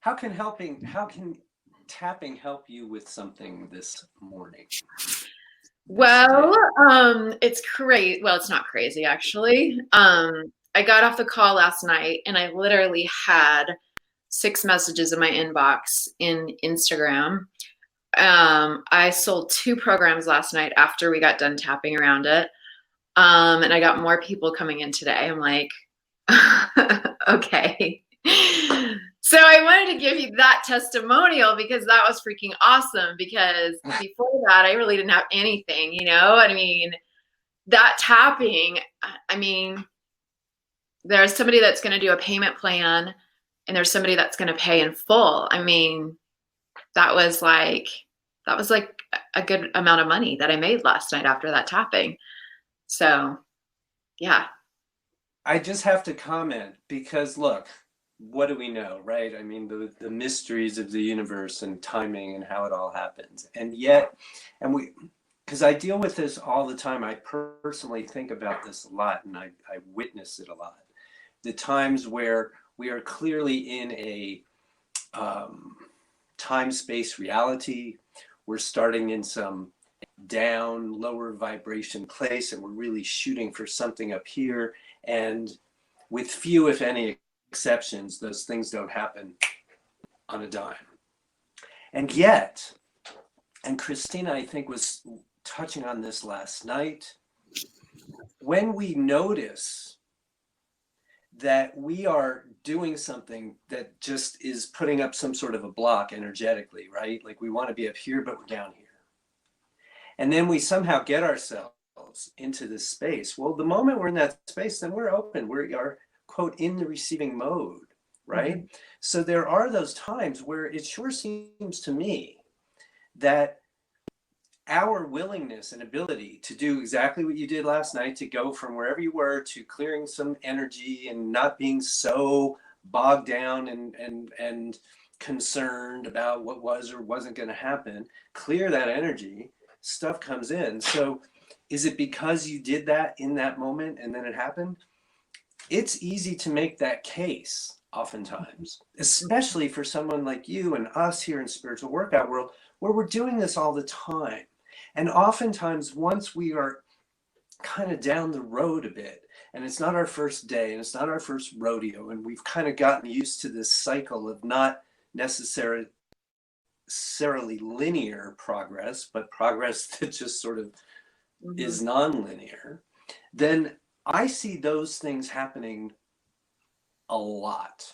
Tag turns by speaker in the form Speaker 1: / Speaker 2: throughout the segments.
Speaker 1: how can tapping help you with something this morning?
Speaker 2: Well, it's crazy. Well, it's not crazy actually. I got off the call last night and I literally had 6 messages in my inbox in Instagram. I sold 2 programs last night after we got done tapping around it. And I got more people coming in today. I'm like, okay. So I wanted to give you that testimonial because that was freaking awesome. Because before that, I really didn't have anything, you know? I mean, that tapping, I mean, there's somebody that's going to do a payment plan and there's somebody that's going to pay in full. I mean, that was like a good amount of money that I made last night after that tapping. So, yeah.
Speaker 1: I just have to comment because look, what do we know, right? I mean, the mysteries of the universe and timing and how it all happens. And yet, because I deal with this all the time, I personally think about this a lot and I witness it a lot. The times where we are clearly in a time-space reality, we're starting in some down, lower vibration place, and we're really shooting for something up here. And with few, if any, exceptions, those things don't happen on a dime. And yet, and Christina, I think, was touching on this last night, when we notice that we are doing something that just is putting up some sort of a block energetically, right? Like we want to be up here, but we're down here. And then we somehow get ourselves into this space. Well, the moment we're in that space, then we're open. We are, quote, in the receiving mode, right? Mm-hmm. So there are those times where it sure seems to me that our willingness and ability to do exactly what you did last night, to go from wherever you were to clearing some energy and not being so bogged down and concerned about what was or wasn't going to happen, clear that energy, stuff comes in. So is it because you did that in that moment and then it happened? It's easy to make that case oftentimes, especially for someone like you and us here in Spiritual Workout World, where we're doing this all the time. And oftentimes, once we are kind of down the road a bit, and it's not our first day, and it's not our first rodeo, and we've kind of gotten used to this cycle of not necessarily linear progress, but progress that just sort of is non-linear, then I see those things happening a lot.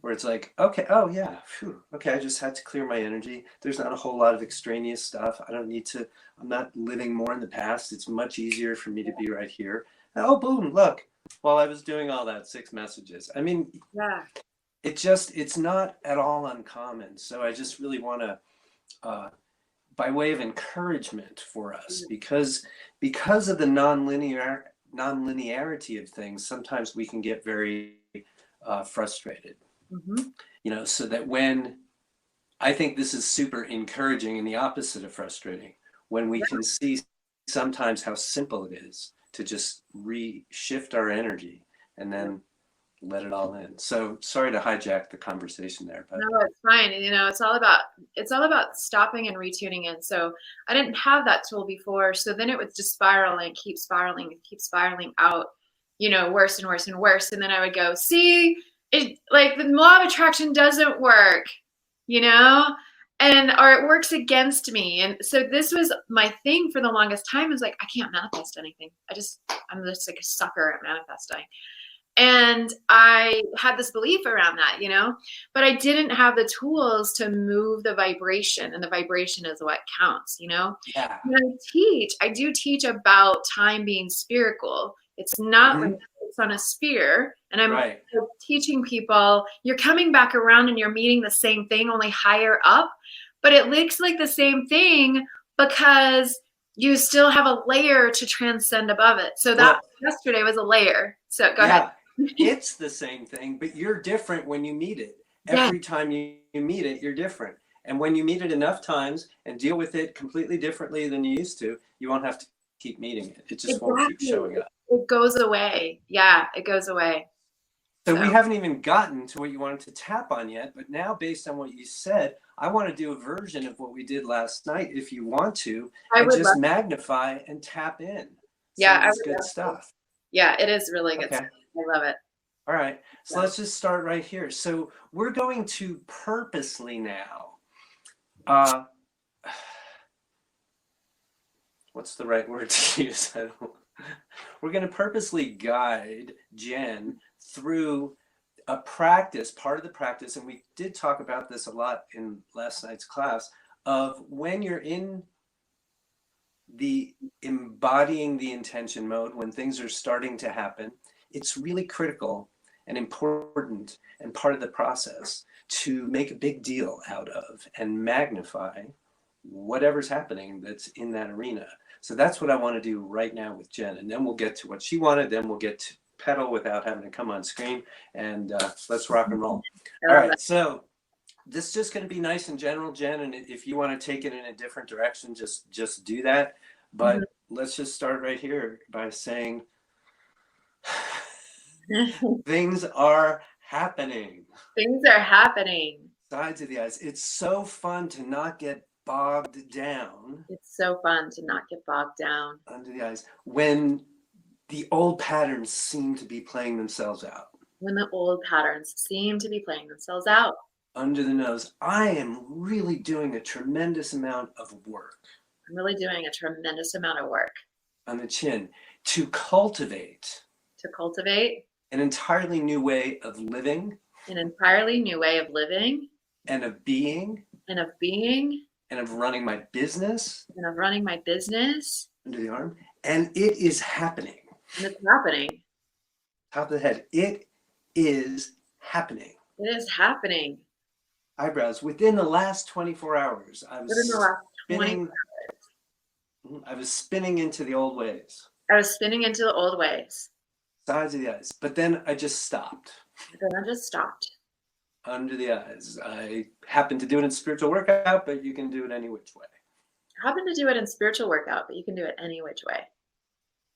Speaker 1: Where it's like, okay, oh yeah, phew, okay, I just had to clear my energy. There's not a whole lot of extraneous stuff. I don't need to, I'm not living more in the past. It's much easier for me to be right here. And, oh, boom, look, while I was doing all that, 6 messages. I mean, yeah, it's not at all uncommon. So I just really want to, by way of encouragement for us, because of the non-linearity of things, sometimes we can get very frustrated. You know, so that when, I think this is super encouraging and the opposite of frustrating, when we can see sometimes how simple it is to just shift our energy and then let it all in. So sorry to hijack the conversation there, but
Speaker 2: no, it's fine. You know, it's all about stopping and retuning in. So I didn't have that tool before, so then it would just spiral and keep spiraling out, you know, worse and worse and worse. And then I would go, see, it, like, the law of attraction doesn't work, you know, or it works against me. And so this was my thing for the longest time, is like, I can't manifest anything. I'm just like a sucker at manifesting. And I had this belief around that, you know, but I didn't have the tools to move the vibration, and the vibration is what counts, you know.
Speaker 1: Yeah.
Speaker 2: When I do teach about time being spherical. It's not like it's on a sphere, and I'm teaching people, you're coming back around and you're meeting the same thing, only higher up, but it looks like the same thing because you still have a layer to transcend above it. So that yesterday was a layer. So go ahead.
Speaker 1: It's the same thing, but you're different when you meet it. Every time you meet it, you're different. And when you meet it enough times and deal with it completely differently than you used to, you won't have to keep meeting it. It just won't keep showing up.
Speaker 2: It goes away. Yeah, it goes away.
Speaker 1: So we haven't even gotten to what you wanted to tap on yet, but now based on what you said, I want to do a version of what we did last night if you want to, and just magnify and tap in some of this good stuff.
Speaker 2: Yeah, it is really good stuff. I love it.
Speaker 1: All right, so let's just start right here. So we're going to purposely now, what's the right word to use? We're going to purposely guide Jen through a practice, part of the practice, and we did talk about this a lot in last night's class, of when you're in the embodying the intention mode, when things are starting to happen, it's really critical and important and part of the process to make a big deal out of and magnify whatever's happening that's in that arena. So that's what I want to do right now with Jen, and then we'll get to what she wanted, then we'll get to pedal without having to come on screen, and let's rock and roll. All right, so this is just going to be nice and general, Jen, and if you want to take it in a different direction, just do that. But let's just start right here by saying things are happening.
Speaker 2: Things are happening.
Speaker 1: Sides of the eyes. It's so fun to not get bogged down.
Speaker 2: It's so fun to not get bogged down.
Speaker 1: Under the eyes. When the old patterns seem to be playing themselves out.
Speaker 2: When the old patterns seem to be playing themselves out.
Speaker 1: Under the nose. I am really doing a tremendous amount of work.
Speaker 2: I'm really doing a tremendous amount of work.
Speaker 1: On the chin. To cultivate.
Speaker 2: An
Speaker 1: entirely new way of living.
Speaker 2: An entirely new way of living.
Speaker 1: And of being.
Speaker 2: And of being.
Speaker 1: And of running my business.
Speaker 2: And of running my business.
Speaker 1: Under the arm. And it is happening.
Speaker 2: And it's happening.
Speaker 1: Top of the head. It is happening.
Speaker 2: It is happening.
Speaker 1: Eyebrows. Within the last 24 hours, I was spinning into the old ways. Sides of the eyes. But then I just stopped. Under the eyes. I happened to do it in Spiritual Workout, but you can do it any which way.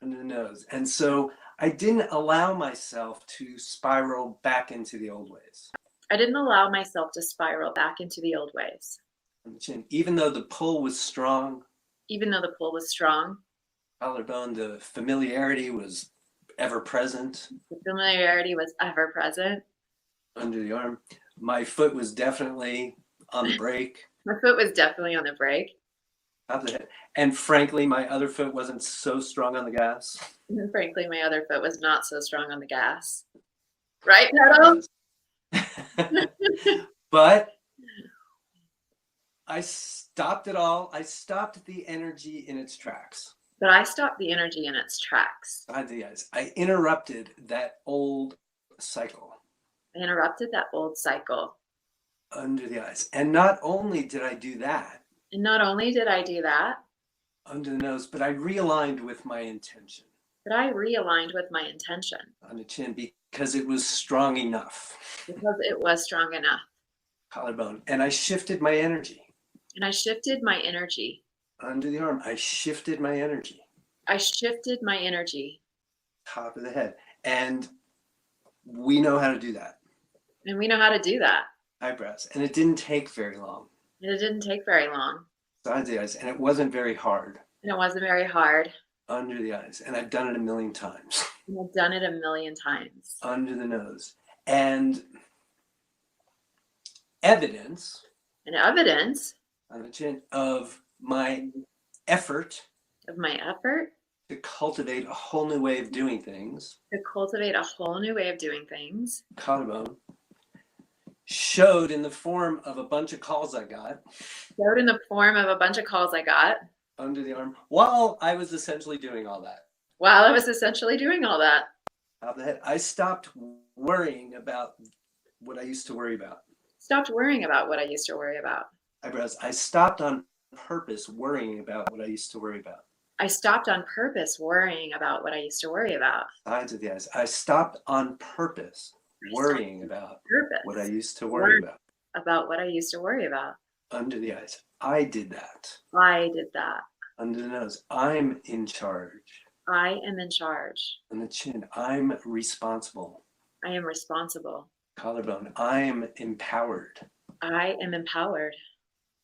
Speaker 1: Under the nose. And so I didn't allow myself to spiral back into the old ways.
Speaker 2: On
Speaker 1: On the chin. Even though the pull was strong. Collarbone, the familiarity was ever present. Under the arm. My foot was definitely on the brake. Top of the head. And frankly, my other foot wasn't so strong on the gas.
Speaker 2: Right, Pedal?
Speaker 1: But I stopped it all. I stopped the energy in its tracks. Side of the eyes. I interrupted that old cycle. Under the eyes. And not only did I do that. Under the nose, but I realigned with my intention. On the chin because it was strong enough. Collarbone. And I shifted my energy. Under the arm. I shifted my energy. Top of the head. And we know how to do that. Eyebrows. And it didn't take very long. Sides of the eyes. And it wasn't very hard. Under the eyes. And I've done it a million times. Under the nose. And evidence. On the chin of my effort. To cultivate a whole new way of doing things. Collarbone. Showed in the form of a bunch of calls I got. Under the arm. While I was essentially doing all that. Top of the head. I stopped worrying about what I used to worry about. Eyebrows. I stopped on purpose worrying about what I used to worry about. Sides of the eyes. I stopped on purpose worrying about what I used to worry about. Under the eyes. I did that. Under the nose. I'm in charge. On the chin. I'm responsible.
Speaker 2: I am responsible.
Speaker 1: Collarbone. I'm empowered.
Speaker 2: I am empowered.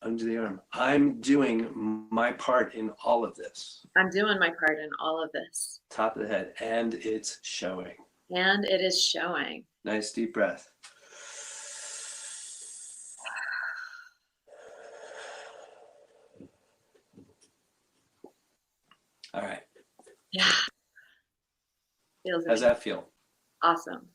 Speaker 1: Under the arm. I'm doing my part in all of this.
Speaker 2: I'm doing my part in all of this.
Speaker 1: Top of the head. And it's showing.
Speaker 2: And it is showing.
Speaker 1: Nice deep breath. All right.
Speaker 2: Yeah. Feels
Speaker 1: How's that feel?
Speaker 2: awesome.